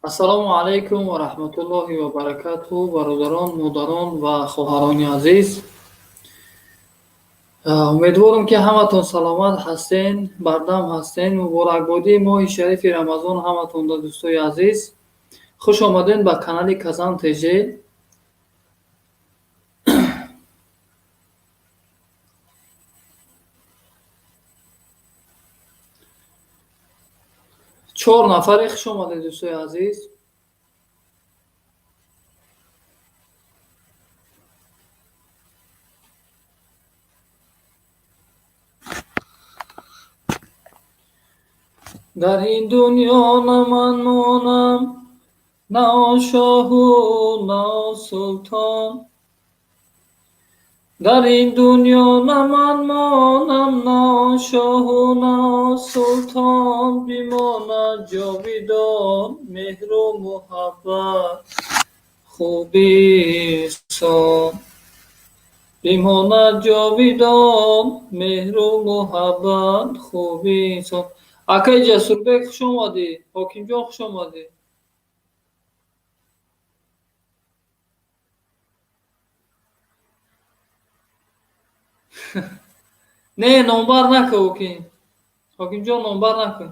ассалому алайкум ва раҳматуллоҳи ва баракатуҳу. Бародарон, модарон ва хоҳарони азиз, умедворам ки ҳаматон саломат ҳастен, бардам ҳастен. Муборакбодии моҳи шарифи рамазон ҳаматонда, дӯстои азиз. хуш омадед ба канали Казан ТЖ. чор нафаре хуш омадед, дӯстои азиз. дар ин дунё на ман монам, на он шоҳу на он султон. дар ин дунё на ман монам, на он шоҳу на он султон. бимонад ҷовидон меҳру муҳаббат хуби инсон. бимонад ҷовидон меҳру муҳаббат хуби инсон. Акай Ҷасурбек, хуш омадӣ. Ҳокимҷон, хуш омадӣ. Не, номбар накун ҳоким. ҳокимҷон, номбар накун.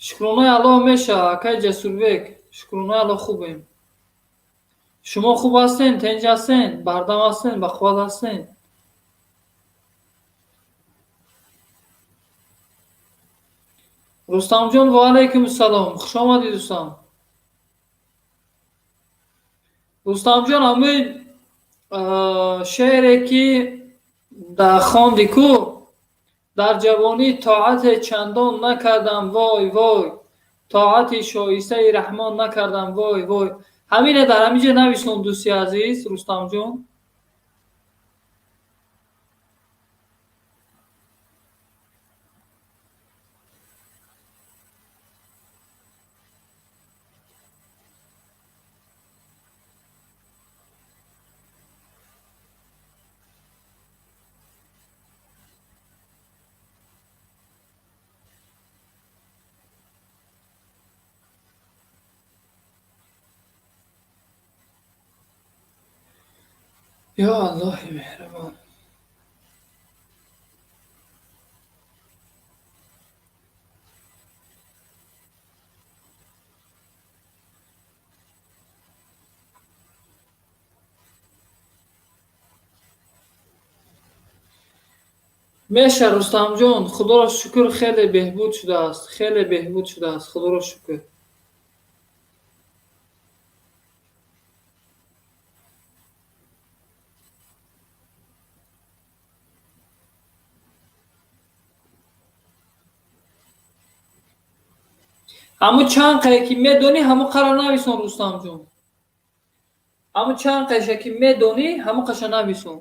шукрунаи Аллоҳ мешавад. Акай Ҷасурбек, шукрунаи Аллоҳ хубем. шумо хуб ҳастен? Тинҷ ҳастен? Бардам ҳастен? Бақувват ҳастен? Рустамҷон, ва алайкум ассалом. Хуш омадед дӯстон. Рустамҷон, ҳамин шеъре ки хонди ку, дар ҷавонӣ тоате чандон накардам, вой вой, тоати шоистаи раҳмон накардам, вой вой. ҳамине дар ҳамин ҷо нависон, дӯсти азиз. Рустамҷон, ё Аллоҳи меҳрабон. меша Рустамҷон, худоро шукр, хеле беҳбуд шудааст. Хеле беҳбуд шудааст. Худоро шукр. ҳамун чанд қае ки медонӣ, ҳамун қара нависон, Рустамҷон. ҳамун чанд қаеша ки медонӣ, ҳамун қаша нависон.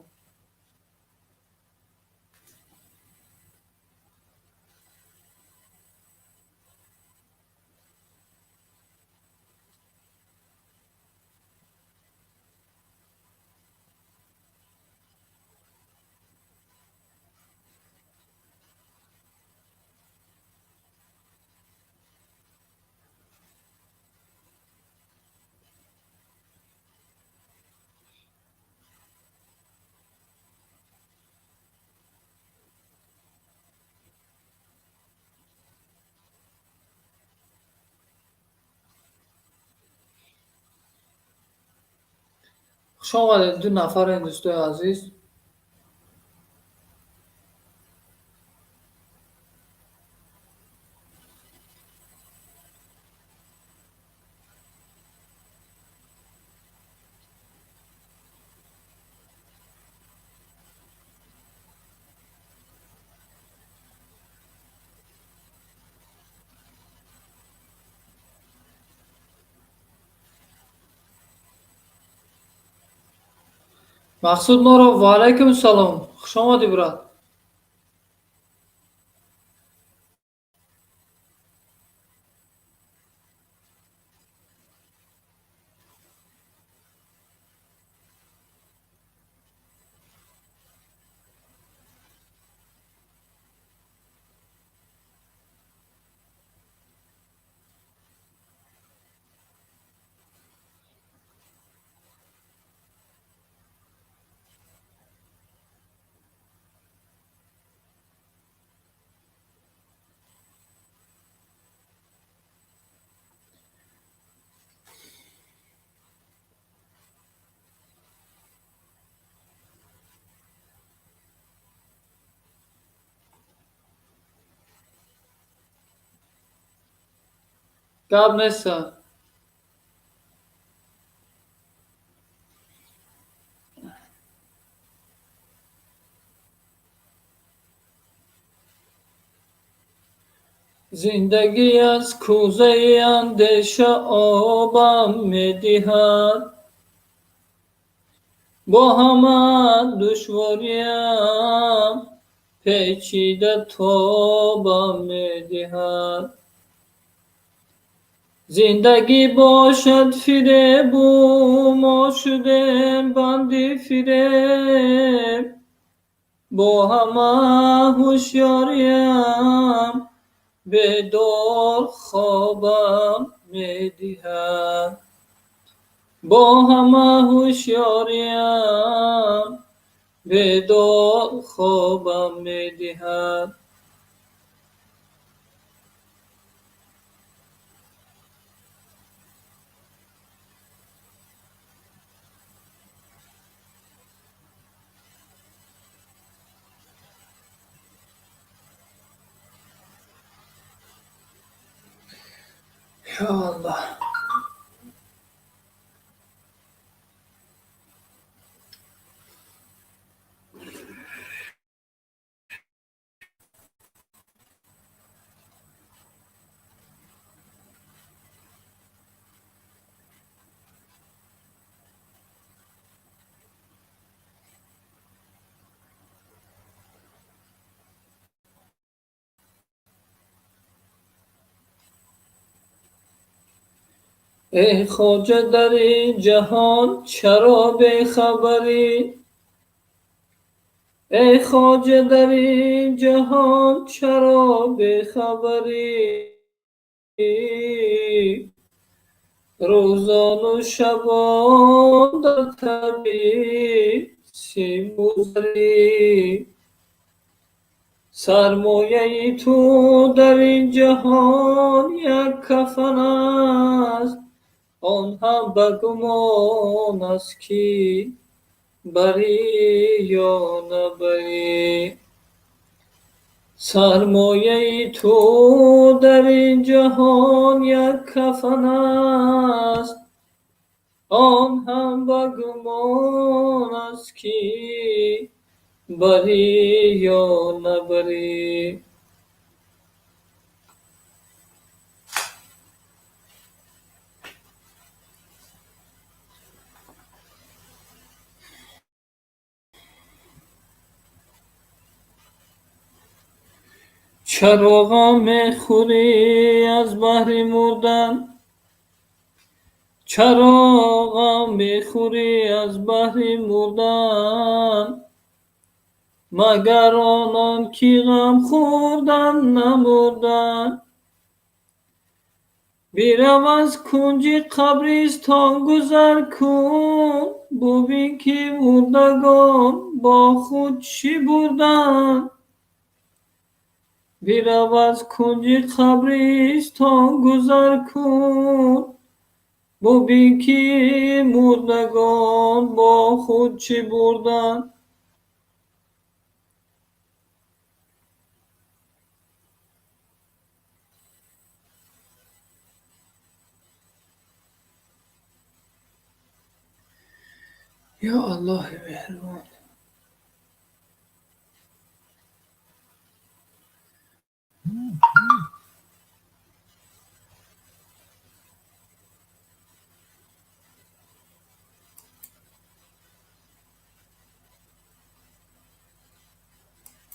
хуш омадед ду нафарен, дӯстои азиз. Мақсуд Нуров, ва алайкум ассалом. Хуш омадӣ, брат. گپ نیست. زندگی از کوزه اندیشه آبم میدهد، با همه دشواریم پیچیده تابم میدهد. زندگی باشد فریب و ما شدیم بندی فریب، با همه هوشیاریم بیدار خوابم میدهد. با همه هوشیاریم بیدار خوابم میدهد. یا الله. ای خواجه در این جهان چرا بیخبری؟ ای خواجه در این جهان چرا بیخبری؟ روزان و شبان در طبیب سیموزری. سرمایه تو در این جهان یک کفن است، آن هم به گمان است که بری یا نبری. سرمایه تو در این جهان یک کفن است، آن هم به گمان است که بری یا نبری. چراغا میخوری از بحر مردن، چراغا میخوری از بحر مردن، مگر آنان که غم خوردن نمردن. بیرو از کنج قبرستان گذر کن، ببین که مردگان با خود چی بردن. بیرو از کنج قبرستان گذر کن، ببین که مردگان با خود چی بردن. یا الله مهربان.